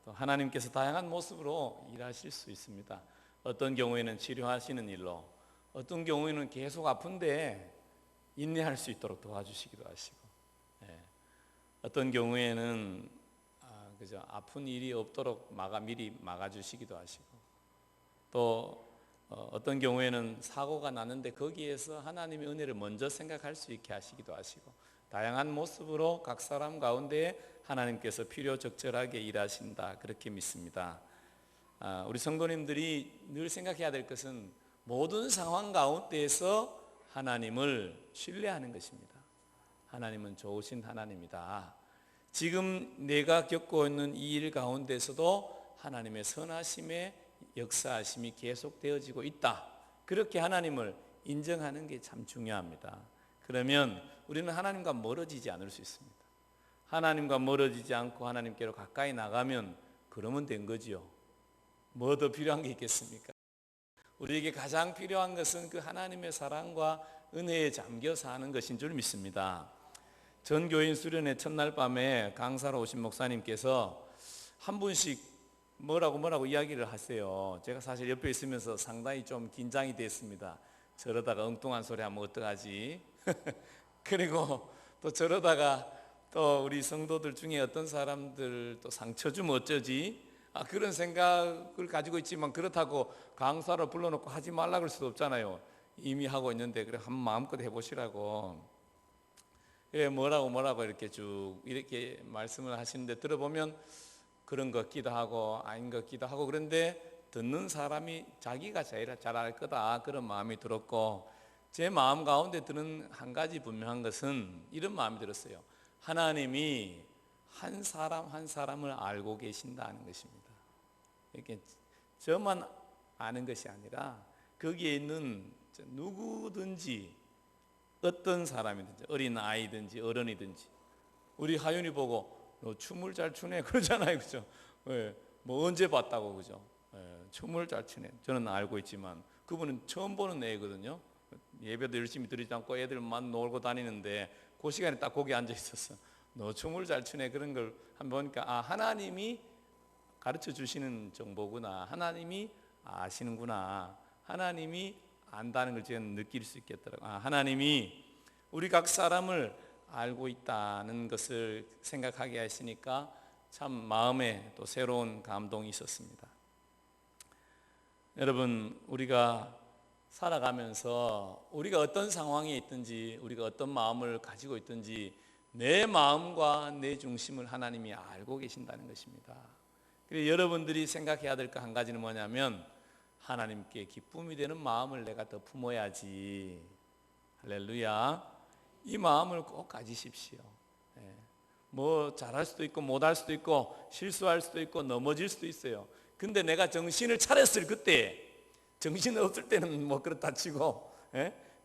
또 하나님께서 다양한 모습으로 일하실 수 있습니다. 어떤 경우에는 치료하시는 일로, 어떤 경우에는 계속 아픈데 인내할 수 있도록 도와주시기도 하시고, 어떤 경우에는 그저 아픈 일이 없도록 미리 막아주시기도 하시고, 또 어떤 경우에는 사고가 났는데 거기에서 하나님의 은혜를 먼저 생각할 수 있게 하시기도 하시고, 다양한 모습으로 각 사람 가운데 하나님께서 필요적절하게 일하신다, 그렇게 믿습니다. 우리 성도님들이 늘 생각해야 될 것은 모든 상황 가운데에서 하나님을 신뢰하는 것입니다. 하나님은 좋으신 하나님이다. 지금 내가 겪고 있는 이 일 가운데서도 하나님의 선하심의 역사하심이 계속되어지고 있다. 그렇게 하나님을 인정하는 게 참 중요합니다. 그러면 우리는 하나님과 멀어지지 않을 수 있습니다. 하나님과 멀어지지 않고 하나님께로 가까이 나가면 그러면 된 거지요. 뭐 더 필요한 게 있겠습니까? 우리에게 가장 필요한 것은 그 하나님의 사랑과 은혜에 잠겨 사는 것인 줄 믿습니다. 전 교인 수련회 첫날 밤에 강사로 오신 목사님께서 한 분씩 뭐라고 이야기를 하세요. 제가 사실 옆에 있으면서 상당히 좀 긴장이 됐습니다. 저러다가 엉뚱한 소리 하면 어떡하지? 그리고 또 저러다가 또 우리 성도들 중에 어떤 사람들 또 상처 주면 어쩌지? 그런 생각을 가지고 있지만, 그렇다고 강사를 불러놓고 하지 말라 그럴 수도 없잖아요. 이미 하고 있는데. 그래, 한번 마음껏 해보시라고. 그래, 뭐라고 이렇게 쭉 이렇게 말씀을 하시는데, 들어보면 그런 것 같기도 하고 아닌 것 같기도 하고, 그런데 듣는 사람이 자기가 제일 잘 알 거다, 그런 마음이 들었고, 제 마음 가운데 드는 한 가지 분명한 것은 이런 마음이 들었어요. 하나님이 한 사람 한 사람을 알고 계신다는 것입니다. 이렇게 저만 아는 것이 아니라 거기에 있는 누구든지, 어떤 사람이든지, 어린 아이든지 어른이든지, 우리 하윤이 보고 너 춤을 잘 추네 그러잖아요, 그죠? 뭐 언제 봤다고, 그죠? 춤을 잘 추네. 저는 알고 있지만 그분은 처음 보는 애거든요. 예배도 열심히 드리지 않고 애들만 놀고 다니는데 그 시간에 딱 거기 앉아 있었어. 너 춤을 잘 추네. 그런 걸 한번 보니까 하나님이 가르쳐 주시는 정보구나, 하나님이 아시는구나, 하나님이 안다는 걸 제가 느낄 수 있겠더라고요. 하나님이 우리 각 사람을 알고 있다는 것을 생각하게 하시니까 참 마음에 또 새로운 감동이 있었습니다. 여러분, 우리가 살아가면서 우리가 어떤 상황에 있든지, 우리가 어떤 마음을 가지고 있든지 내 마음과 내 중심을 하나님이 알고 계신다는 것입니다. 그래서 여러분들이 생각해야 될 거 한 가지는 뭐냐면, 하나님께 기쁨이 되는 마음을 내가 더 품어야지. 할렐루야. 이 마음을 꼭 가지십시오. 뭐 잘할 수도 있고 못할 수도 있고 실수할 수도 있고 넘어질 수도 있어요. 근데 내가 정신을 차렸을 그때, 정신 없을 때는 뭐 그렇다 치고,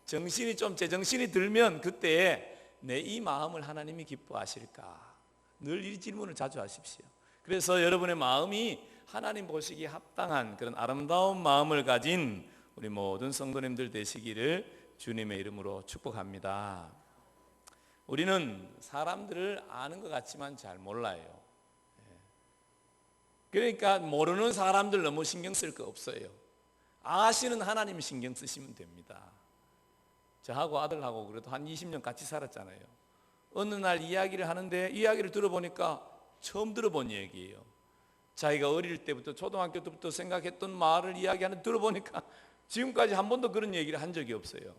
정신이 좀 제정신이 들면 그때 내 이 마음을 하나님이 기뻐하실까? 늘 이 질문을 자주 하십시오. 그래서 여러분의 마음이 하나님 보시기에 합당한 그런 아름다운 마음을 가진 우리 모든 성도님들 되시기를 주님의 이름으로 축복합니다. 우리는 사람들을 아는 것 같지만 잘 몰라요. 그러니까 모르는 사람들 너무 신경 쓸 거 없어요. 아시는 하나님 신경 쓰시면 됩니다. 저하고 아들하고 그래도 한 20년 같이 살았잖아요. 어느 날 이야기를 하는데 이야기를 들어보니까 처음 들어본 얘기예요. 자기가 어릴 때부터 초등학교 때부터 생각했던 말을 이야기하는 들어보니까 지금까지 한 번도 그런 얘기를 한 적이 없어요.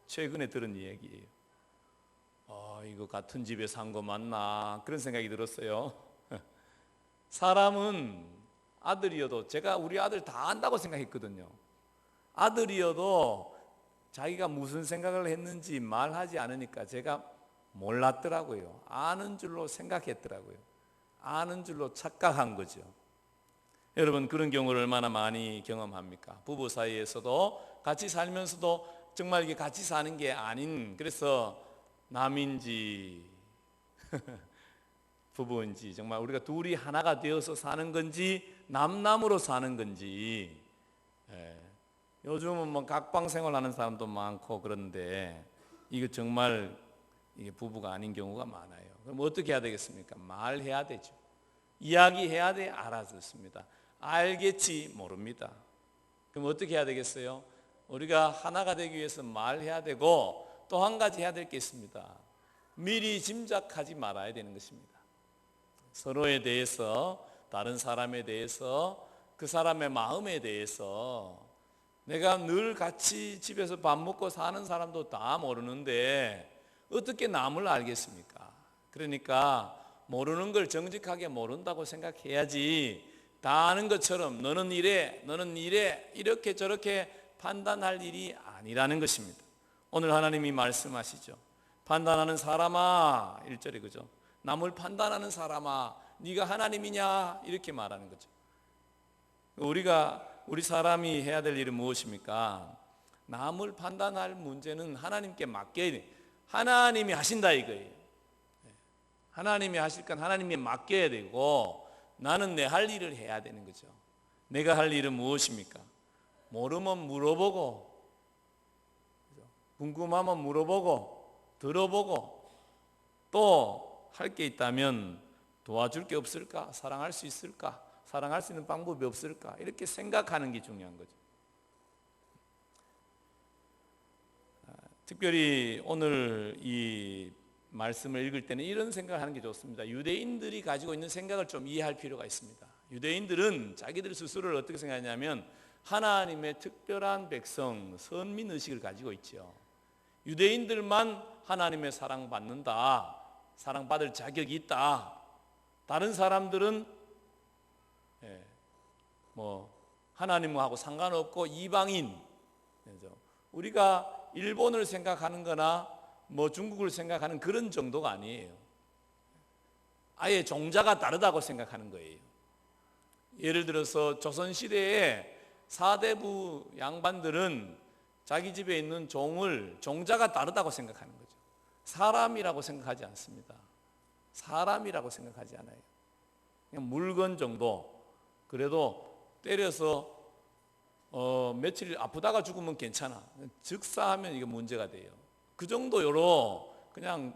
최근에 들은 얘기예요. 이거 같은 집에 산 거 맞나, 그런 생각이 들었어요. 사람은 아들이어도, 제가 우리 아들 다 안다고 생각했거든요. 아들이어도 자기가 무슨 생각을 했는지 말하지 않으니까 제가 몰랐더라고요. 아는 줄로 생각했더라고요. 아는 줄로 착각한 거죠. 여러분, 그런 경우를 얼마나 많이 경험합니까? 부부 사이에서도 같이 살면서도 정말 이게 같이 사는 게 아닌, 그래서 남인지 부부인지 정말 우리가 둘이 하나가 되어서 사는 건지 남남으로 사는 건지, 요즘은 뭐 각방 생활하는 사람도 많고 그런데 이거 정말 이게 부부가 아닌 경우가 많아요. 그럼 어떻게 해야 되겠습니까? 말해야 되죠. 이야기해야 돼? 알아듣습니다. 알겠지? 모릅니다. 그럼 어떻게 해야 되겠어요? 우리가 하나가 되기 위해서 말해야 되고 또 한 가지 해야 될 게 있습니다. 미리 짐작하지 말아야 되는 것입니다. 서로에 대해서, 다른 사람에 대해서, 그 사람의 마음에 대해서 내가 늘 같이 집에서 밥 먹고 사는 사람도 다 모르는데 어떻게 남을 알겠습니까? 그러니까 모르는 걸 정직하게 모른다고 생각해야지, 다 아는 것처럼 너는 이래 너는 이래 이렇게 저렇게 판단할 일이 아니라는 것입니다. 오늘 하나님이 말씀하시죠. 판단하는 사람아, 1절에 그죠? 남을 판단하는 사람아, 네가 하나님이냐? 이렇게 말하는 거죠. 우리 사람이 해야 될 일은 무엇입니까? 남을 판단할 문제는 하나님께 맡겨야 돼. 하나님이 하신다 이거예요. 하나님이 하실 건 하나님이 맡겨야 되고 나는 내 할 일을 해야 되는 거죠. 내가 할 일은 무엇입니까? 모르면 물어보고, 궁금하면 물어보고, 들어보고, 또 할 게 있다면 도와줄 게 없을까? 사랑할 수 있을까? 사랑할 수 있는 방법이 없을까? 이렇게 생각하는 게 중요한 거죠. 특별히 오늘 이 말씀을 읽을 때는 이런 생각을 하는 게 좋습니다. 유대인들이 가지고 있는 생각을 좀 이해할 필요가 있습니다. 유대인들은 자기들 스스로를 어떻게 생각하냐면 하나님의 특별한 백성, 선민의식을 가지고 있죠. 유대인들만 하나님의 사랑받는다, 사랑받을 자격이 있다. 다른 사람들은 하나님하고 상관없고 이방인, 우리가 일본을 생각하는 거나 중국을 생각하는 그런 정도가 아니에요. 아예 종자가 다르다고 생각하는 거예요. 예를 들어서 조선시대에 사대부 양반들은 자기 집에 있는 종자가 다르다고 생각하는 거죠. 사람이라고 생각하지 않습니다. 사람이라고 생각하지 않아요. 그냥 물건 정도. 그래도 때려서 며칠 아프다가 죽으면 괜찮아. 즉사하면 이게 문제가 돼요. 그 정도로 그냥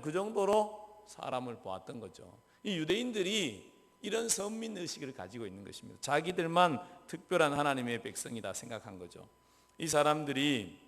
그 정도로 사람을 보았던 거죠. 이 유대인들이 이런 선민의식을 가지고 있는 것입니다. 자기들만 특별한 하나님의 백성이다 생각한 거죠. 이 사람들이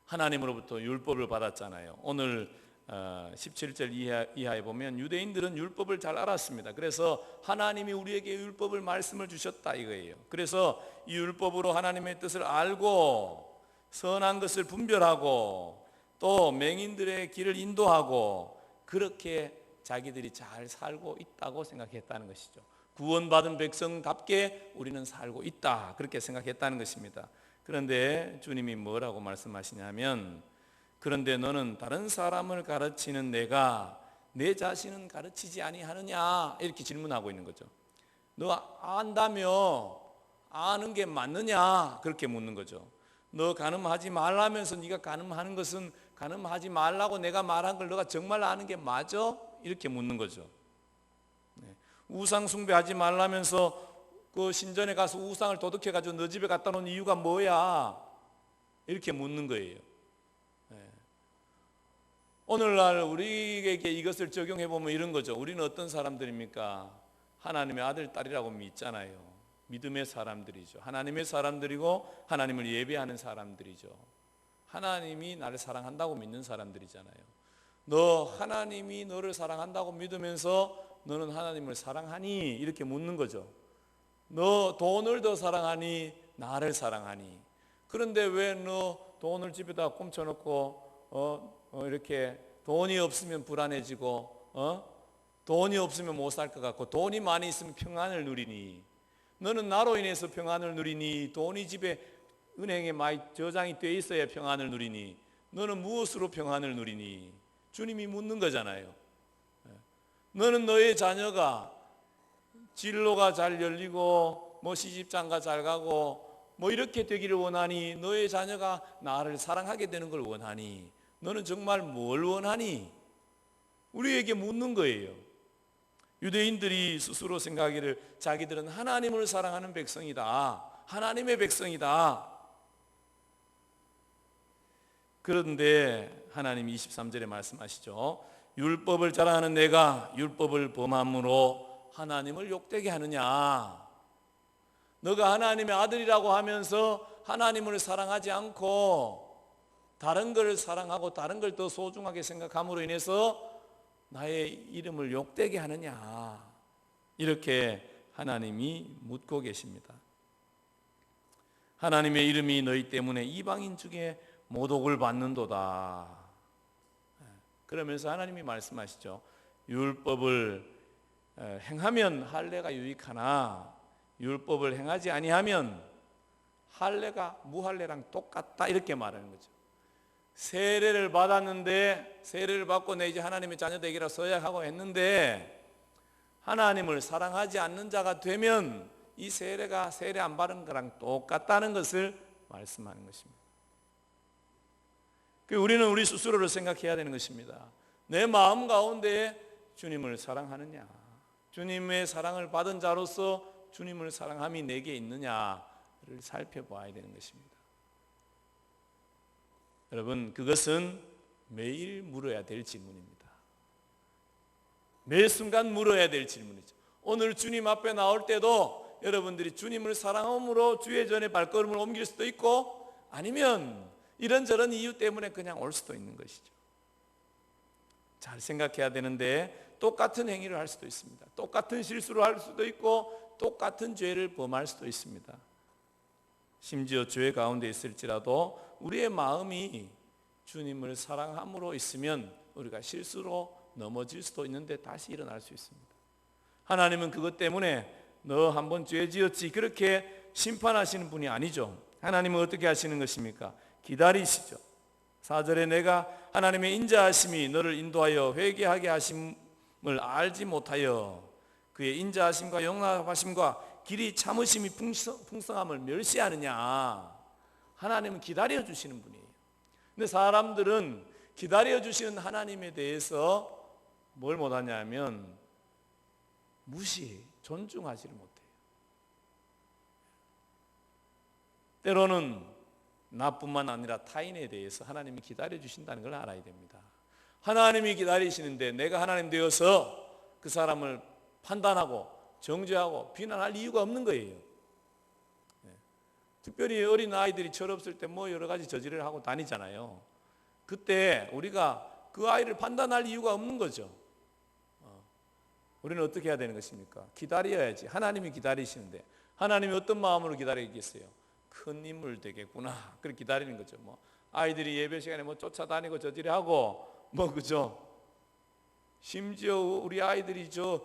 하나님으로부터 율법을 받았잖아요. 오늘 17절 이하에 보면 유대인들은 율법을 잘 알았습니다. 그래서 하나님이 우리에게 율법을 말씀을 주셨다 이거예요. 그래서 이 율법으로 하나님의 뜻을 알고 선한 것을 분별하고 또 맹인들의 길을 인도하고 그렇게 자기들이 잘 살고 있다고 생각했다는 것이죠. 구원받은 백성답게 우리는 살고 있다, 그렇게 생각했다는 것입니다. 그런데 주님이 뭐라고 말씀하시냐면, 그런데 너는 다른 사람을 가르치는 내가 내 자신은 가르치지 아니하느냐, 이렇게 질문하고 있는 거죠. 너 안다며 아는 게 맞느냐, 그렇게 묻는 거죠. 너 간음하지 말라면서 네가 간음하는 것은 간음하지 말라고 내가 말한 걸 너가 정말 아는 게 맞아? 이렇게 묻는 거죠. 우상 숭배하지 말라면서 그 신전에 가서 우상을 도둑해가지고 너 집에 갖다 놓은 이유가 뭐야? 이렇게 묻는 거예요. 오늘날 우리에게 이것을 적용해 보면 이런 거죠. 우리는 어떤 사람들입니까? 하나님의 아들, 딸이라고 믿잖아요. 믿음의 사람들이죠. 하나님의 사람들이고 하나님을 예배하는 사람들이죠. 하나님이 나를 사랑한다고 믿는 사람들이잖아요. 너 하나님이 너를 사랑한다고 믿으면서 너는 하나님을 사랑하니? 이렇게 묻는 거죠. 너 돈을 더 사랑하니? 나를 사랑하니? 그런데 왜 너 돈을 집에다 꼼쳐놓고 이렇게 돈이 없으면 불안해지고 돈이 없으면 못 살 것 같고 돈이 많이 있으면 평안을 누리니? 너는 나로 인해서 평안을 누리니? 돈이 집에 은행에 많이 저장이 돼 있어야 평안을 누리니? 너는 무엇으로 평안을 누리니? 주님이 묻는 거잖아요. 너는 너의 자녀가 진로가 잘 열리고 시집장가 잘 가고 이렇게 되기를 원하니? 너의 자녀가 나를 사랑하게 되는 걸 원하니? 너는 정말 뭘 원하니? 우리에게 묻는 거예요. 유대인들이 스스로 생각하기를 자기들은 하나님을 사랑하는 백성이다, 하나님의 백성이다. 그런데 하나님이 23절에 말씀하시죠. 율법을 잘 아는 내가 율법을 범함으로 하나님을 욕되게 하느냐? 너가 하나님의 아들이라고 하면서 하나님을 사랑하지 않고 다른 걸 사랑하고 다른 걸 더 소중하게 생각함으로 인해서 나의 이름을 욕되게 하느냐? 이렇게 하나님이 묻고 계십니다. 하나님의 이름이 너희 때문에 이방인 중에 모독을 받는도다. 그러면서 하나님이 말씀하시죠. 율법을 행하면 할례가 유익하나 율법을 행하지 아니하면 할례가 무할례랑 똑같다, 이렇게 말하는 거죠. 세례를 받았는데, 세례를 받고 내 이제 하나님의 자녀 되기라 서약하고 했는데 하나님을 사랑하지 않는 자가 되면 이 세례가 세례 안 받은 거랑 똑같다는 것을 말씀하는 것입니다. 우리는 우리 스스로를 생각해야 되는 것입니다. 내 마음 가운데 주님을 사랑하느냐, 주님의 사랑을 받은 자로서 주님을 사랑함이 내게 있느냐를 살펴봐야 되는 것입니다. 여러분, 그것은 매일 물어야 될 질문입니다. 매 순간 물어야 될 질문이죠. 오늘 주님 앞에 나올 때도 여러분들이 주님을 사랑함으로 주의 전에 발걸음을 옮길 수도 있고, 아니면 이런저런 이유 때문에 그냥 올 수도 있는 것이죠. 잘 생각해야 되는데, 똑같은 행위를 할 수도 있습니다. 똑같은 실수를 할 수도 있고 똑같은 죄를 범할 수도 있습니다. 심지어 죄 가운데 있을지라도 우리의 마음이 주님을 사랑함으로 있으면 우리가 실수로 넘어질 수도 있는데 다시 일어날 수 있습니다. 하나님은 그것 때문에 너 한번 죄 지었지 그렇게 심판하시는 분이 아니죠. 하나님은 어떻게 하시는 것입니까? 기다리시죠. 4절에 내가 하나님의 인자하심이 너를 인도하여 회개하게 하심을 알지 못하여 그의 인자하심과 용납하심과 길이 참으심이 풍성함을 멸시하느냐. 하나님은 기다려주시는 분이에요. 근데 사람들은 기다려주시는 하나님에 대해서 뭘 못하냐면 무시, 존중하지를 못해요. 때로는 나뿐만 아니라 타인에 대해서 하나님이 기다려주신다는 걸 알아야 됩니다. 하나님이 기다리시는데 내가 하나님 되어서 그 사람을 판단하고 정죄하고 비난할 이유가 없는 거예요. 특별히 어린 아이들이 철없을 때 뭐 여러 가지 저지를 하고 다니잖아요. 그때 우리가 그 아이를 판단할 이유가 없는 거죠. 우리는 어떻게 해야 되는 것입니까? 기다려야지. 하나님이 기다리시는데 하나님이 어떤 마음으로 기다리겠어요? 큰 인물 되겠구나. 그렇게 기다리는 거죠. 뭐 아이들이 예배 시간에 뭐 쫓아다니고 저지하고 뭐 그죠? 심지어 우리 아이들이 저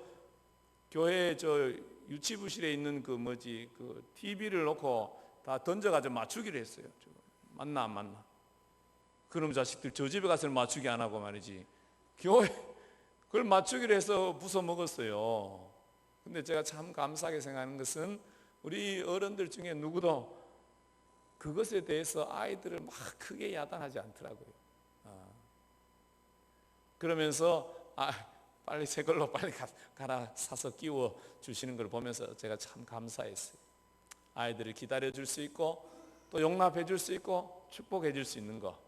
교회 저 유치부실에 있는 그 뭐지 그 TV를 놓고 다 던져가지고 맞추기로 했어요. 맞나 안 맞나? 그럼 자식들 저 집에 가서 맞추기 안 하고 말이지 교회 그걸 맞추기로 해서 부숴 먹었어요. 근데 제가 참 감사하게 생각하는 것은 우리 어른들 중에 누구도 그것에 대해서 아이들을 막 크게 야단하지 않더라고요. 그러면서 빨리 새 걸로 빨리 가라 사서 끼워 주시는 걸 보면서 제가 참 감사했어요. 아이들을 기다려 줄 수 있고 또 용납해 줄 수 있고 축복해 줄 수 있는 거.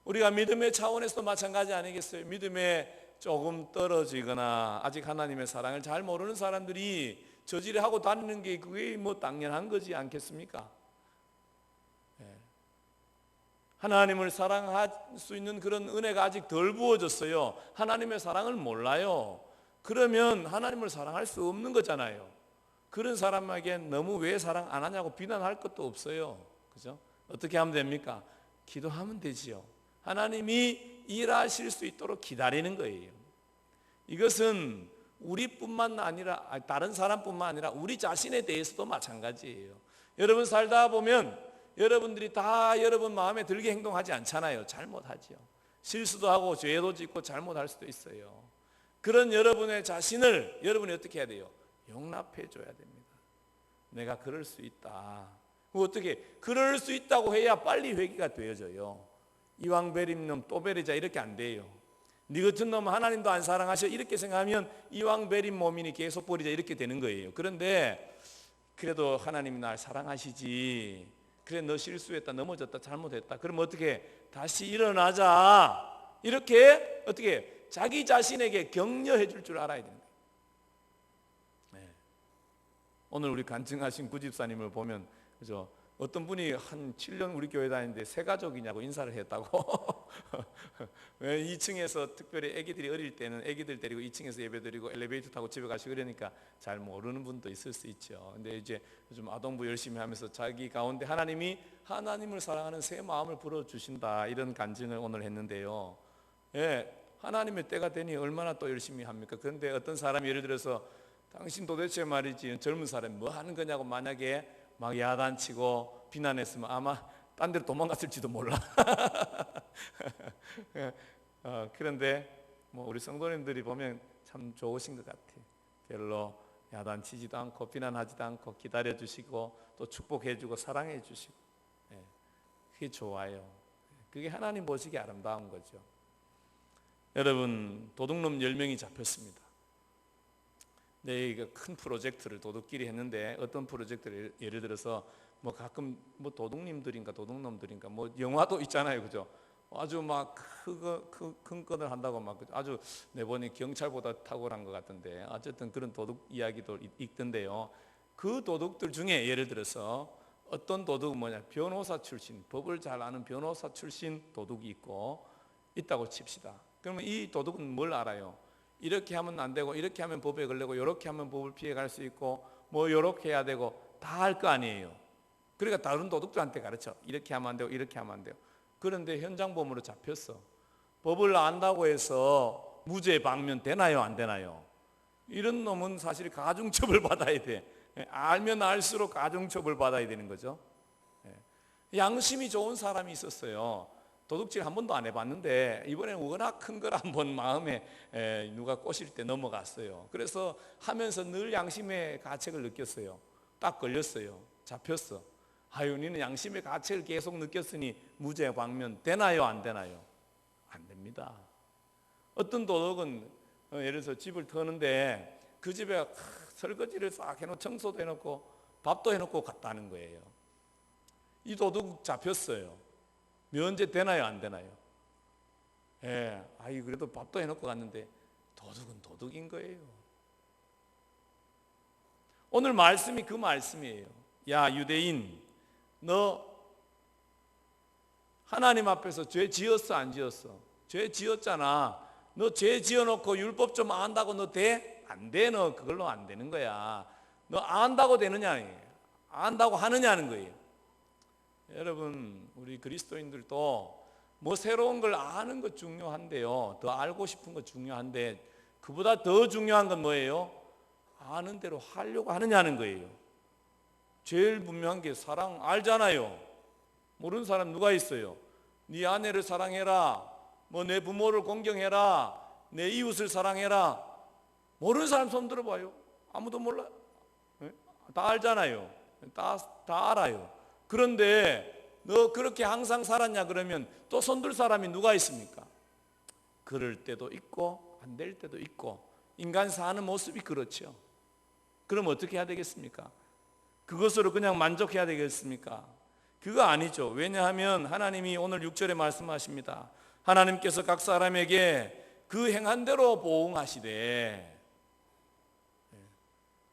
우리가 믿음의 차원에서도 마찬가지 아니겠어요? 믿음에 조금 떨어지거나 아직 하나님의 사랑을 잘 모르는 사람들이 저지를 하고 다니는 게 그게 뭐 당연한 거지 않겠습니까? 하나님을 사랑할 수 있는 그런 은혜가 아직 덜 부어졌어요. 하나님의 사랑을 몰라요. 그러면 하나님을 사랑할 수 없는 거잖아요. 그런 사람에게 너무 왜 사랑 안 하냐고 비난할 것도 없어요. 그죠? 어떻게 하면 됩니까? 기도하면 되지요. 하나님이 일하실 수 있도록 기다리는 거예요. 이것은 우리뿐만 아니라 다른 사람뿐만 아니라 우리 자신에 대해서도 마찬가지예요. 여러분 살다 보면 여러분들이 다 여러분 마음에 들게 행동하지 않잖아요. 잘못하죠. 실수도 하고 죄도 짓고 잘못할 수도 있어요. 그런 여러분의 자신을 여러분이 어떻게 해야 돼요? 용납해 줘야 됩니다. 내가 그럴 수 있다. 어떻게 그럴 수 있다고 해야 빨리 회개가 되어져요. 이왕 베린 놈 또 베리자 이렇게 안 돼요. 네 같은 놈 하나님도 안 사랑하셔 이렇게 생각하면 이왕 베린 몸이니 계속 버리자 이렇게 되는 거예요. 그런데 그래도 하나님이 날 사랑하시지. 그래 너 실수했다 넘어졌다 잘못했다 그럼 어떻게 다시 일어나자 이렇게 어떻게 자기 자신에게 격려해 줄 알아야 됩니다. 오늘 우리 간증하신 구집사님을 보면 그죠? 어떤 분이 한 7년 우리 교회 다니는데 새 가족이냐고 인사를 했다고. 왜 2층에서 특별히 아기들이 어릴 때는 아기들 데리고 2층에서 예배드리고 엘리베이터 타고 집에 가시고 그러니까 잘 모르는 분도 있을 수 있죠. 근데 이제 요즘 아동부 열심히 하면서 자기 가운데 하나님이 하나님을 사랑하는 새 마음을 불어주신다, 이런 간증을 오늘 했는데요. 예, 하나님의 때가 되니 얼마나 또 열심히 합니까? 그런데 어떤 사람이 예를 들어서 당신 도대체 말이지 젊은 사람이 뭐 하는 거냐고 만약에 막 야단치고 비난했으면 아마 딴 데로 도망갔을지도 몰라. 그런데 뭐 우리 성도님들이 보면 참 좋으신 것 같아요. 별로 야단치지도 않고 비난하지도 않고 기다려주시고 또 축복해주고 사랑해주시고, 그게 좋아요. 그게 하나님 보시기에 아름다운 거죠. 여러분, 도둑놈 10명이 잡혔습니다. 네, 이거 큰 프로젝트를 도둑끼리 했는데, 어떤 프로젝트를 예를 들어서 뭐 가끔 뭐 도둑님들인가 도둑놈들인가 뭐 영화도 있잖아요, 그죠? 아주 막 큰 건을 한다고 막 아주 내보니 경찰보다 탁월한 것 같은데, 어쨌든 그런 도둑 이야기도 있던데요. 그 도둑들 중에 예를 들어서 어떤 도둑은 뭐냐, 변호사 출신, 법을 잘 아는 변호사 출신 도둑이 있다고 칩시다. 그러면 이 도둑은 뭘 알아요? 이렇게 하면 안 되고, 이렇게 하면 법에 걸리고, 이렇게 하면 법을 피해갈 수 있고, 뭐 이렇게 해야 되고, 다 할 거 아니에요. 그러니까 다른 도둑들한테 가르쳐. 이렇게 하면 안 되고, 이렇게 하면 안 돼요. 그런데 현장범으로 잡혔어. 법을 안다고 해서 무죄 방면 되나요, 안 되나요? 이런 놈은 사실 가중처벌 받아야 돼. 알면 알수록 가중처벌 받아야 되는 거죠. 양심이 좋은 사람이 있었어요. 도둑질 한 번도 안 해봤는데 이번에는 워낙 큰 걸 한번 마음에 누가 꼬실 때 넘어갔어요. 그래서 하면서 늘 양심의 가책을 느꼈어요. 딱 걸렸어요. 잡혔어. 아유, 니는 양심의 가책을 계속 느꼈으니 무죄 방면 되나요, 안 되나요? 안 됩니다. 어떤 도둑은 예를 들어서 집을 터는데 그 집에 설거지를 싹 해놓고 청소도 해놓고 밥도 해놓고 갔다는 거예요. 이 도둑 잡혔어요. 면제 되나요, 안 되나요? 아이 그래도 밥도 해놓고 갔는데 도둑은 도둑인 거예요. 오늘 말씀이 그 말씀이에요. 야 유대인, 너 하나님 앞에서 죄 지었어, 안 지었어? 죄 지었잖아. 너 죄 지어놓고 율법 좀 안다고 너 돼? 안 돼. 너 그걸로 안 되는 거야. 너 안다고 되느냐, 안다고 하느냐는 거예요. 여러분, 우리 그리스도인들도 뭐 새로운 걸 아는 것 중요한데요, 더 알고 싶은 것 중요한데, 그보다 더 중요한 건 뭐예요? 아는 대로 하려고 하느냐는 거예요. 제일 분명한 게 사랑, 알잖아요. 모르는 사람 누가 있어요? 네 아내를 사랑해라, 뭐 내 부모를 공경해라, 내 이웃을 사랑해라. 모르는 사람 손 들어봐요. 아무도 몰라요. 다 알잖아요. 다 알아요. 그런데 너 그렇게 항상 살았냐 그러면 또 손들 사람이 누가 있습니까? 그럴 때도 있고 안 될 때도 있고, 인간 사는 모습이 그렇죠. 그럼 어떻게 해야 되겠습니까? 그것으로 그냥 만족해야 되겠습니까? 그거 아니죠. 왜냐하면 하나님이 오늘 6절에 말씀하십니다. 하나님께서 각 사람에게 그 행한 대로 보응하시되,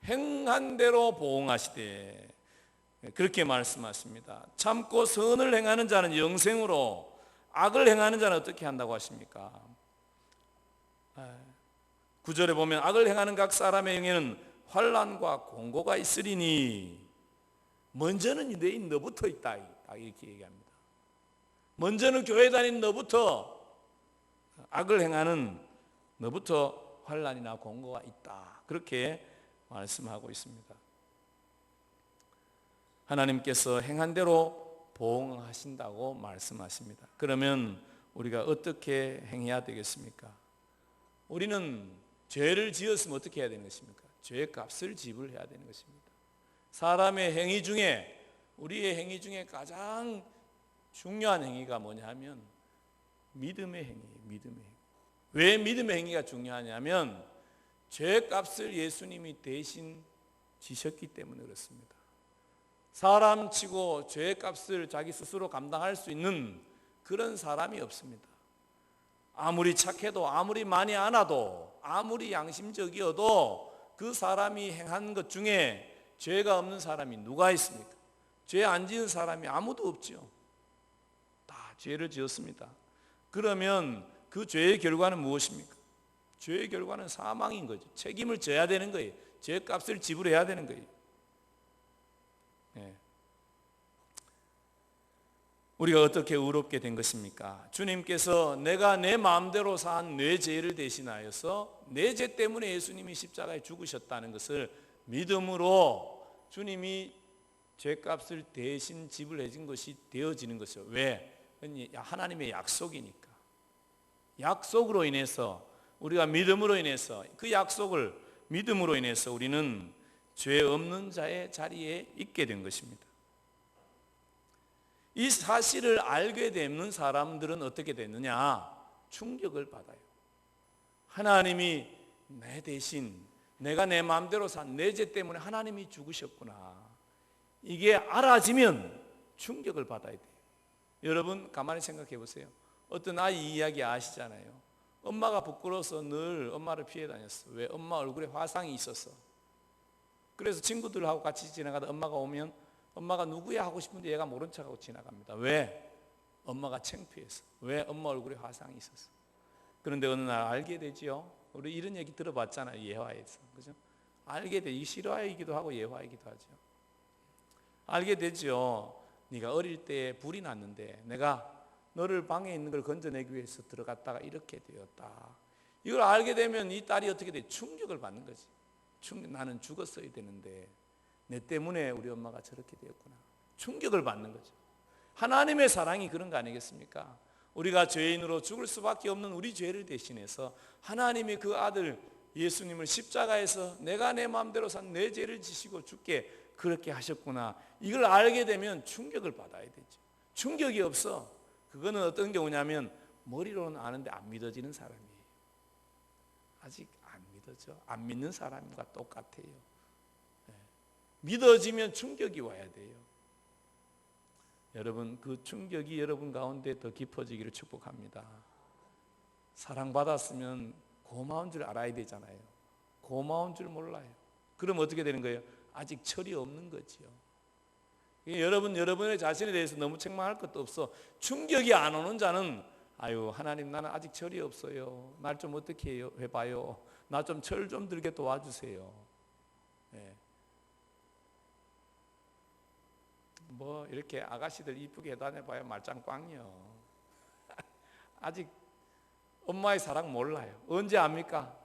행한 대로 보응하시되, 그렇게 말씀하십니다. 참고 선을 행하는 자는 영생으로, 악을 행하는 자는 어떻게 한다고 하십니까? 9절에 보면 악을 행하는 각 사람의 영에는 환난과 공고가 있으리니, 먼저는 유대인 너부터 있다, 이렇게 얘기합니다. 먼저는 교회 다닌 너부터, 악을 행하는 너부터 환난이나 공고가 있다, 그렇게 말씀하고 있습니다. 하나님께서 행한 대로 보응하신다고 말씀하십니다. 그러면 우리가 어떻게 행해야 되겠습니까? 우리는 죄를 지었으면 어떻게 해야 되는 것입니까? 죄의 값을 지불해야 되는 것입니다. 사람의 행위 중에, 우리의 행위 중에 가장 중요한 행위가 뭐냐 하면 믿음의 행위예요. 믿음의 행위. 왜 믿음의 행위가 중요하냐면 죄의 값을 예수님이 대신 지셨기 때문에 그렇습니다. 사람 치고 죄의 값을 자기 스스로 감당할 수 있는 그런 사람이 없습니다. 아무리 착해도, 아무리 많이 안 와도, 아무리 양심적이어도 그 사람이 행한 것 중에 죄가 없는 사람이 누가 있습니까? 죄 안 지은 사람이 아무도 없죠. 다 죄를 지었습니다. 그러면 그 죄의 결과는 무엇입니까? 죄의 결과는 사망인 거죠. 책임을 져야 되는 거예요. 죄값을 지불해야 되는 거예요. 네. 우리가 어떻게 의롭게 된 것입니까? 주님께서 내가 내 마음대로 산 내 죄를 대신하여서 내 죄 때문에 예수님이 십자가에 죽으셨다는 것을 믿음으로 주님이 죄값을 대신 지불해 준 것이 되어지는 것이요. 왜? 하나님의 약속이니까. 약속으로 인해서 우리가 믿음으로 인해서 그 약속을 믿음으로 인해서 우리는 죄 없는 자의 자리에 있게 된 것입니다. 이 사실을 알게 되는 사람들은 어떻게 됐느냐? 충격을 받아요. 하나님이 내 대신 내가 내 마음대로 산 내 죄 때문에 하나님이 죽으셨구나. 이게 알아지면 충격을 받아야 돼요. 여러분 가만히 생각해 보세요. 어떤 아이 이야기 아시잖아요. 엄마가 부끄러워서 늘 엄마를 피해 다녔어. 왜? 엄마 얼굴에 화상이 있었어. 그래서 친구들하고 같이 지나가다 엄마가 오면 엄마가 누구야 하고 싶은데 얘가 모른 척하고 지나갑니다. 왜? 엄마가 창피해서. 왜? 엄마 얼굴에 화상이 있었어. 그런데 어느 날 알게 되지요. 우리 이런 얘기 들어봤잖아요. 예화에서. 그죠? 알게 돼. 이 실화이기도 하고 예화이기도 하죠. 알게 되죠. 네가 어릴 때 불이 났는데 내가 너를 방에 있는 걸 건져내기 위해서 들어갔다가 이렇게 되었다. 이걸 알게 되면 이 딸이 어떻게 돼? 충격을 받는 거지. 나는 죽었어야 되는데 내 때문에 우리 엄마가 저렇게 되었구나. 충격을 받는 거죠. 하나님의 사랑이 그런 거 아니겠습니까? 우리가 죄인으로 죽을 수밖에 없는 우리 죄를 대신해서 하나님이 그 아들 예수님을 십자가에서 내가 내 마음대로 산 내 죄를 지시고 죽게 그렇게 하셨구나. 이걸 알게 되면 충격을 받아야 되죠. 충격이 없어. 그거는 어떤 경우냐면 머리로는 아는데 안 믿어지는 사람이에요. 아직 안 믿어져. 안 믿는 사람과 똑같아요. 믿어지면 충격이 와야 돼요. 여러분 그 충격이 여러분 가운데 더 깊어지기를 축복합니다. 사랑받았으면 고마운 줄 알아야 되잖아요. 고마운 줄 몰라요. 그럼 어떻게 되는 거예요? 아직 철이 없는 거지요. 여러분의 자신에 대해서 너무 책망할 것도 없어. 충격이 안 오는 자는 아유 하나님 나는 아직 철이 없어요. 날 좀 어떻게 해봐요. 나 좀 철 좀 들게 도와주세요. 네. 뭐 이렇게 아가씨들 이쁘게 다녀봐야 말짱 꽝이요. 아직 엄마의 사랑 몰라요. 언제 압니까?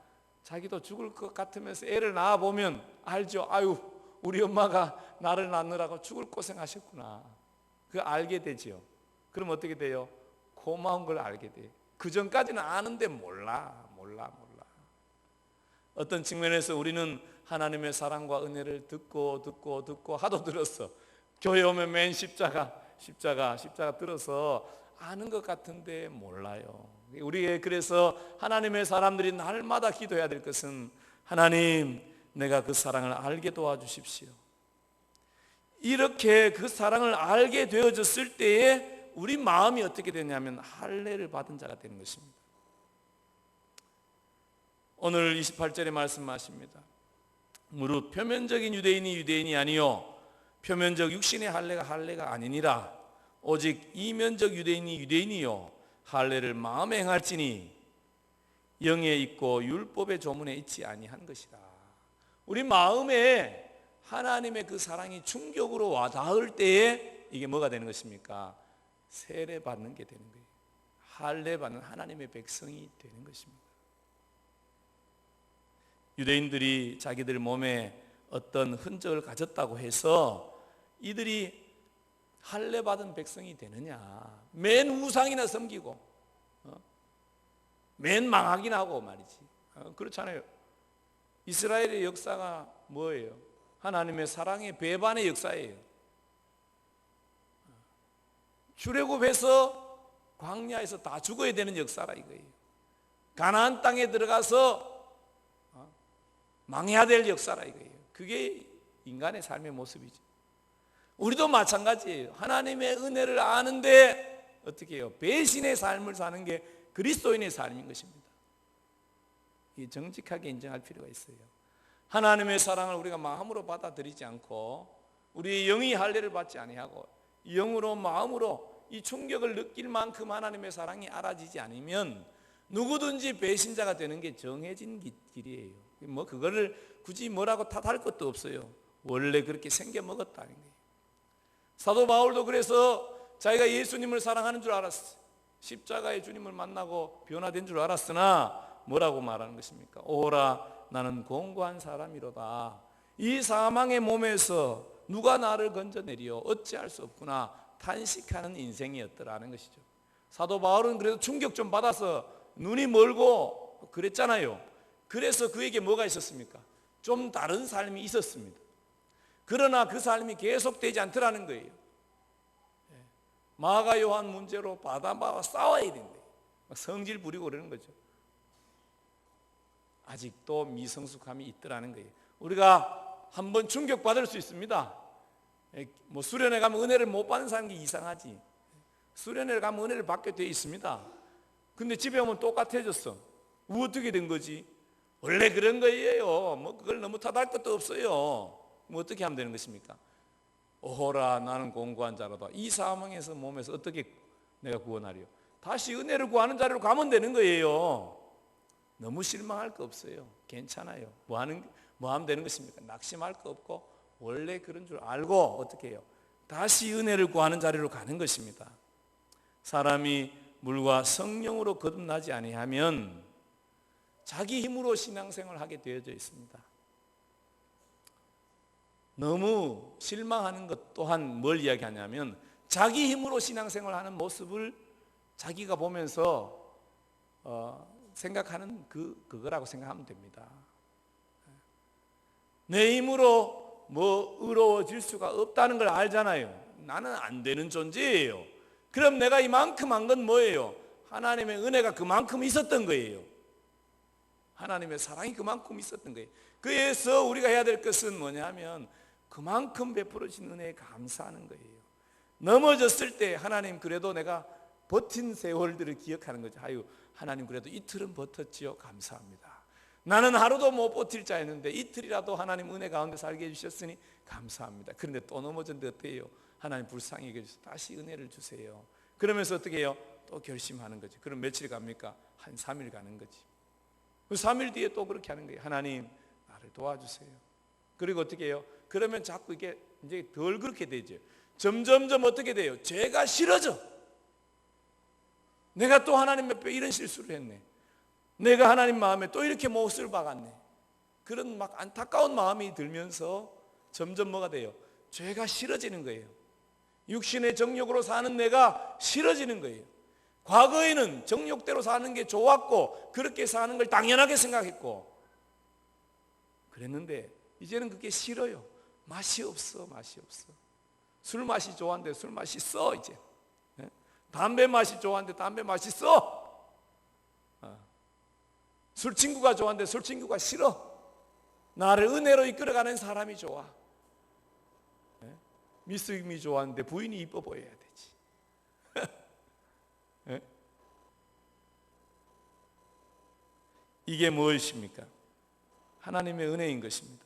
자기도 죽을 것 같으면서 애를 낳아보면 알죠. 아유 우리 엄마가 나를 낳느라고 죽을 고생하셨구나. 그거 알게 되죠. 그럼 어떻게 돼요? 고마운 걸 알게 돼요. 그 전까지는 아는데 몰라. 어떤 측면에서 우리는 하나님의 사랑과 은혜를 듣고 하도 들었어. 교회 오면 맨 십자가 들어서 아는 것 같은데 몰라요. 우리의 그래서 하나님의 사람들이 날마다 기도해야 될 것은 하나님 내가 그 사랑을 알게 도와주십시오. 이렇게 그 사랑을 알게 되어졌을 때에 우리 마음이 어떻게 되냐면 할례를 받은 자가 되는 것입니다. 오늘 28절에 말씀하십니다. 무릇 표면적인 유대인이 아니요 표면적 육신의 할례가 아니니라. 오직 이면적 유대인이요 할례를 마음에 행할지니 영에 있고 율법의 조문에 있지 아니한 것이라. 우리 마음에 하나님의 그 사랑이 충격으로 와 닿을 때에 이게 뭐가 되는 것입니까? 세례 받는 게 되는 거예요. 할례 받는 하나님의 백성이 되는 것입니다. 유대인들이 자기들 몸에 어떤 흔적을 가졌다고 해서 이들이 할례 받은 백성이 되느냐? 맨 우상이나 섬기고 맨 망하기나 하고 말이지. 그렇잖아요. 이스라엘의 역사가 뭐예요? 하나님의 사랑의 배반의 역사예요. 출애굽해서 광야에서 다 죽어야 되는 역사라 이거예요. 가나안 땅에 들어가서 망해야 될 역사라 이거예요. 그게 인간의 삶의 모습이죠. 우리도 마찬가지예요. 하나님의 은혜를 아는데 어떻게 해요? 배신의 삶을 사는 게 그리스도인의 삶인 것입니다. 정직하게 인정할 필요가 있어요. 하나님의 사랑을 우리가 마음으로 받아들이지 않고 우리의 영이 할례를 받지 아니하고 영으로 마음으로 이 충격을 느낄 만큼 하나님의 사랑이 알아지지 않으면 누구든지 배신자가 되는 게 정해진 길이에요. 뭐 그거를 굳이 뭐라고 탓할 것도 없어요. 원래 그렇게 생겨 먹었다는 거예요. 사도 바울도 그래서 자기가 예수님을 사랑하는 줄 알았어요. 십자가의 주님을 만나고 변화된 줄 알았으나 뭐라고 말하는 것입니까? 오라 나는 공고한 사람이로다. 이 사망의 몸에서 누가 나를 건져내리요 어찌할 수 없구나 탄식하는 인생이었더라는 것이죠. 사도 바울은 그래도 충격 좀 받아서 눈이 멀고 그랬잖아요. 그래서 그에게 뭐가 있었습니까? 좀 다른 삶이 있었습니다. 그러나 그 삶이 계속되지 않더라는 거예요. 마가 요한 문제로 바나바와 싸워야 된대. 성질 부리고 그러는 거죠. 아직도 미성숙함이 있더라는 거예요. 우리가 한번 충격받을 수 있습니다. 뭐 수련회 가면 은혜를 못 받는 사람이 이상하지. 수련회 가면 은혜를 받게 돼 있습니다. 근데 집에 오면 똑같아졌어. 어떻게 된 거지? 원래 그런 거예요. 뭐 그걸 너무 탓할 것도 없어요. 뭐 어떻게 하면 되는 것입니까? 오호라 나는 공고한 자로다. 이 사망에서 몸에서 어떻게 내가 구원하리요? 다시 은혜를 구하는 자리로 가면 되는 거예요. 너무 실망할 거 없어요. 괜찮아요. 뭐 하면 되는 것입니까? 낙심할 거 없고 원래 그런 줄 알고 어떻게 해요? 다시 은혜를 구하는 자리로 가는 것입니다. 사람이 물과 성령으로 거듭나지 아니하면 자기 힘으로 신앙생활을 하게 되어져 있습니다. 너무 실망하는 것 또한 뭘 이야기하냐면 자기 힘으로 신앙생활을 하는 모습을 자기가 보면서 생각하는 그거라고 생각하면 됩니다. 내 힘으로 뭐 의로워질 수가 없다는 걸 알잖아요. 나는 안 되는 존재예요. 그럼 내가 이만큼 한 건 뭐예요? 하나님의 은혜가 그만큼 있었던 거예요. 하나님의 사랑이 그만큼 있었던 거예요. 그래서 우리가 해야 될 것은 뭐냐면 그만큼 베풀어진 은혜에 감사하는 거예요. 넘어졌을 때 하나님 그래도 내가 버틴 세월들을 기억하는 거죠. 아유 하나님 그래도 이틀은 버텼지요. 감사합니다. 나는 하루도 못 버틸 자였는데 이틀이라도 하나님 은혜 가운데 살게 해주셨으니 감사합니다. 그런데 또 넘어졌는데 어때요? 하나님 불쌍히 여겨주셔서 다시 은혜를 주세요. 그러면서 어떻게 해요? 또 결심하는 거죠. 그럼 며칠 갑니까? 한 3일 가는 거지. 그 3일 뒤에 또 그렇게 하는 거예요. 하나님 나를 도와주세요. 그리고 어떻게 해요? 그러면 자꾸 이게 이제 덜 그렇게 되죠. 점점점 어떻게 돼요? 죄가 싫어져. 내가 또 하나님 앞에 이런 실수를 했네. 내가 하나님 마음에 또 이렇게 못을 박았네. 그런 막 안타까운 마음이 들면서 점점 뭐가 돼요? 죄가 싫어지는 거예요. 육신의 정욕으로 사는 내가 싫어지는 거예요. 과거에는 정욕대로 사는 게 좋았고 그렇게 사는 걸 당연하게 생각했고 그랬는데 이제는 그게 싫어요. 맛이 없어. 술 맛이 좋아하는데 술 맛이 써 이제. 담배 맛이 좋아하는데 담배 맛이 써. 술 친구가 좋아하는데 술 친구가 싫어. 나를 은혜로 이끌어가는 사람이 좋아. 미스김이 좋아하는데 부인이 이뻐 보여야 되지. 이게 무엇입니까? 하나님의 은혜인 것입니다.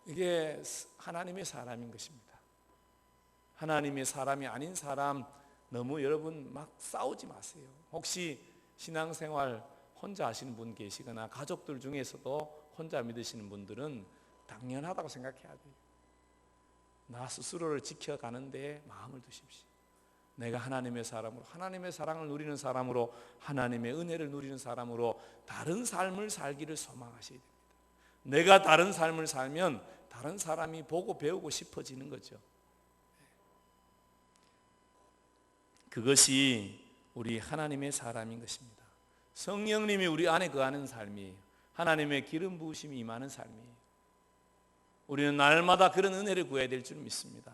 이게 하나님의 사람인 것입니다. 하나님의 사람이 아닌 사람 너무 여러분 막 싸우지 마세요. 혹시 신앙생활 혼자 하시는 분 계시거나 가족들 중에서도 혼자 믿으시는 분들은 당연하다고 생각해야 돼요. 나 스스로를 지켜가는데 마음을 두십시오. 내가 하나님의 사람으로 하나님의 사랑을 누리는 사람으로 하나님의 은혜를 누리는 사람으로 다른 삶을 살기를 소망하셔야 됩니다. 내가 다른 삶을 살면 다른 사람이 보고 배우고 싶어지는 거죠. 그것이 우리 하나님의 사람인 것입니다. 성령님이 우리 안에 거하는 삶이에요. 하나님의 기름 부으심이 임하는 삶이에요. 우리는 날마다 그런 은혜를 구해야 될 줄 믿습니다.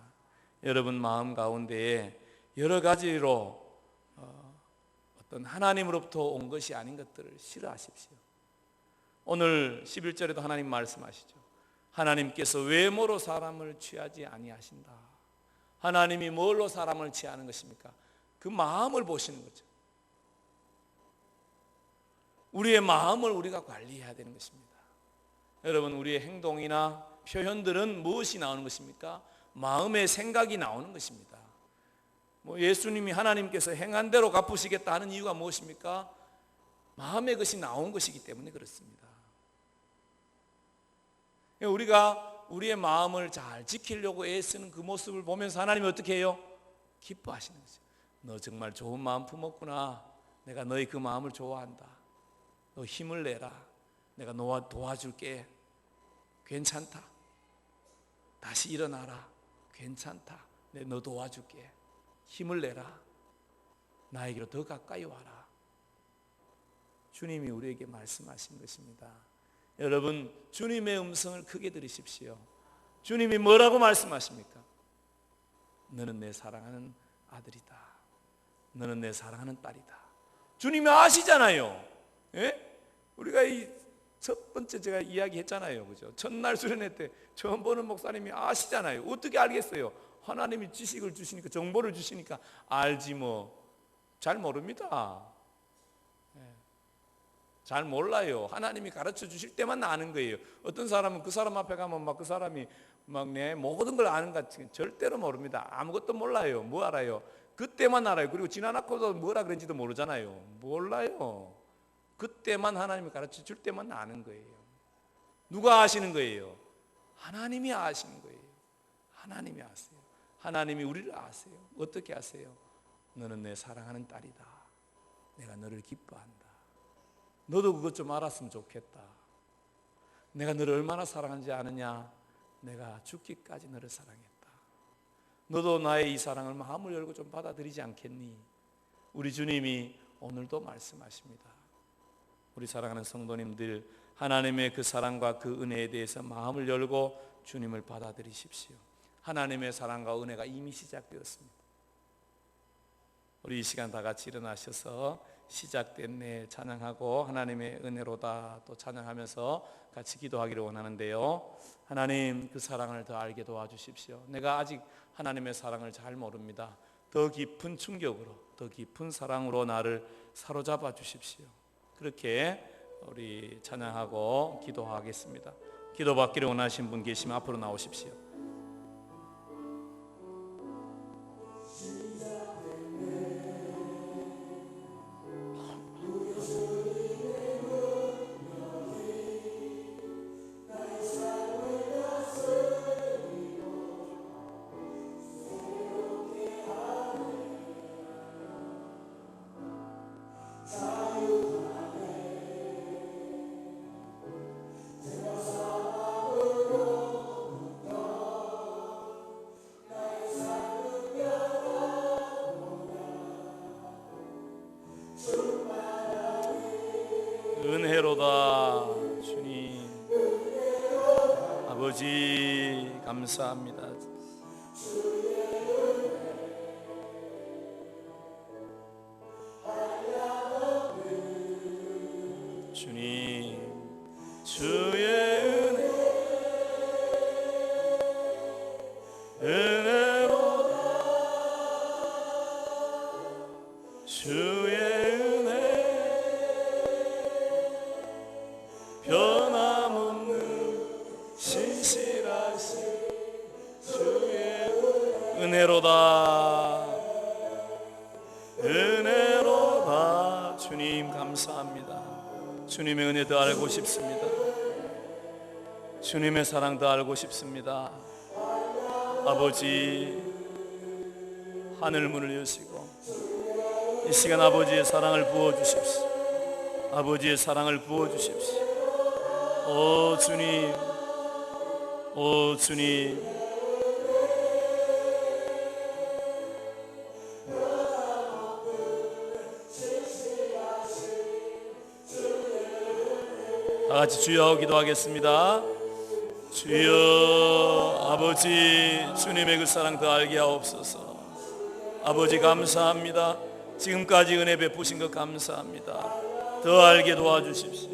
여러분 마음 가운데에 여러 가지로 어떤 하나님으로부터 온 것이 아닌 것들을 싫어하십시오. 오늘 11절에도 하나님 말씀하시죠. 하나님께서 외모로 사람을 취하지 아니하신다. 하나님이 뭘로 사람을 취하는 것입니까? 그 마음을 보시는 거죠. 우리의 마음을 우리가 관리해야 되는 것입니다. 여러분, 우리의 행동이나 표현들은 무엇이 나오는 것입니까? 마음의 생각이 나오는 것입니다. 예수님이 하나님께서 행한 대로 갚으시겠다 하는 이유가 무엇입니까? 마음의 것이 나온 것이기 때문에 그렇습니다. 우리가 우리의 마음을 잘 지키려고 애쓰는 그 모습을 보면서 하나님이 어떻게 해요? 기뻐하시는 거죠. 너 정말 좋은 마음 품었구나. 내가 너의 그 마음을 좋아한다. 너 힘을 내라. 내가 너와 도와줄게. 괜찮다. 다시 일어나라. 괜찮다. 내가 너 도와줄게. 힘을 내라. 나에게로 더 가까이 와라. 주님이 우리에게 말씀하신 것입니다. 여러분, 주님의 음성을 크게 들으십시오. 주님이 뭐라고 말씀하십니까? 너는 내 사랑하는 아들이다. 너는 내 사랑하는 딸이다. 주님이 아시잖아요. 예? 우리가 이 첫 번째 제가 이야기했잖아요. 그죠? 첫날 수련회 때 처음 보는 목사님이 아시잖아요. 어떻게 알겠어요? 하나님이 지식을 주시니까, 정보를 주시니까 알지 뭐. 잘 모릅니다. 잘 몰라요. 하나님이 가르쳐 주실 때만 아는 거예요. 어떤 사람은 그 사람 앞에 가면 막 그 사람이 막 내 모든 걸 아는 것 같이 절대로 모릅니다. 아무것도 몰라요. 뭐 알아요? 그때만 알아요. 그리고 지나놓고도 뭐라 그런지도 모르잖아요. 몰라요. 그때만 하나님이 가르쳐 줄 때만 아는 거예요. 누가 아시는 거예요? 하나님이 아시는 거예요. 하나님이 아세요. 하나님이 우리를 아세요. 어떻게 아세요? 너는 내 사랑하는 딸이다. 내가 너를 기뻐한다. 너도 그것 좀 알았으면 좋겠다. 내가 너를 얼마나 사랑하는지 아느냐? 내가 죽기까지 너를 사랑했다. 너도 나의 이 사랑을 마음을 열고 좀 받아들이지 않겠니? 우리 주님이 오늘도 말씀하십니다. 우리 사랑하는 성도님들, 하나님의 그 사랑과 그 은혜에 대해서 마음을 열고 주님을 받아들이십시오. 하나님의 사랑과 은혜가 이미 시작되었습니다. 우리 이 시간 다 같이 일어나셔서 시작된 내 찬양하고 하나님의 은혜로다 또 찬양하면서 같이 기도하기를 원하는데요. 하나님, 그 사랑을 더 알게 도와주십시오. 내가 아직 하나님의 사랑을 잘 모릅니다. 더 깊은 충격으로, 더 깊은 사랑으로 나를 사로잡아 주십시오. 그렇게 우리 찬양하고 기도하겠습니다. 기도받기를 원하시는 분 계시면 앞으로 나오십시오. 은혜로다. 주님 아버지 감사합니다. 주님 주의 은혜로다. 주의 은혜로다. 은혜로다. 주님 감사합니다. 주님의 은혜 더 알고 싶습니다. 주님의 사랑 더 알고 싶습니다. 아버지, 하늘 문을 여시고 이 시간 아버지의 사랑을 부어주십시오. 아버지의 사랑을 부어주십시오. 오 주님, 오 주님, 다 같이 주여 기도하겠습니다. 주여, 아버지 주님의 그 사랑 더 알게 하옵소서. 아버지 감사합니다. 지금까지 은혜 베푸신 것 감사합니다. 더 알게 도와주십시오.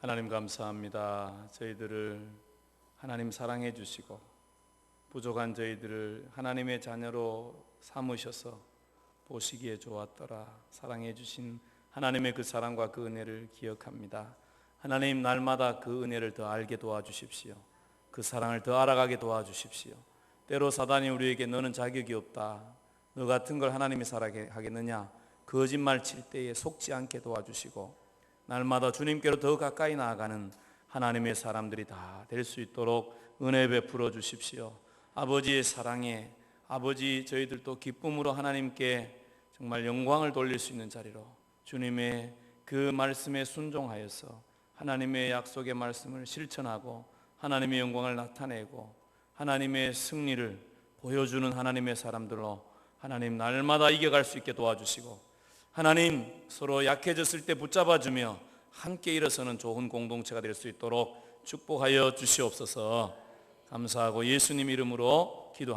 하나님 감사합니다. 저희들을 하나님 사랑해 주시고 부족한 저희들을 하나님의 자녀로 삼으셔서 보시기에 좋았더라. 사랑해 주신 하나님의 그 사랑과 그 은혜를 기억합니다. 하나님, 날마다 그 은혜를 더 알게 도와주십시오. 그 사랑을 더 알아가게 도와주십시오. 때로 사단이 우리에게 너는 자격이 없다, 너 같은 걸 하나님이 사랑하겠느냐 거짓말 칠 때에 속지 않게 도와주시고 날마다 주님께로 더 가까이 나아가는 하나님의 사람들이 다 될 수 있도록 은혜 베풀어 주십시오. 아버지의 사랑에 아버지, 저희들도 기쁨으로 하나님께 정말 영광을 돌릴 수 있는 자리로 주님의 그 말씀에 순종하여서 하나님의 약속의 말씀을 실천하고 하나님의 영광을 나타내고 하나님의 승리를 보여주는 하나님의 사람들로 하나님 날마다 이겨갈 수 있게 도와주시고 하나님, 서로 약해졌을 때 붙잡아주며 함께 일어서는 좋은 공동체가 될 수 있도록 축복하여 주시옵소서. 감사하고 예수님 이름으로 기도합니다.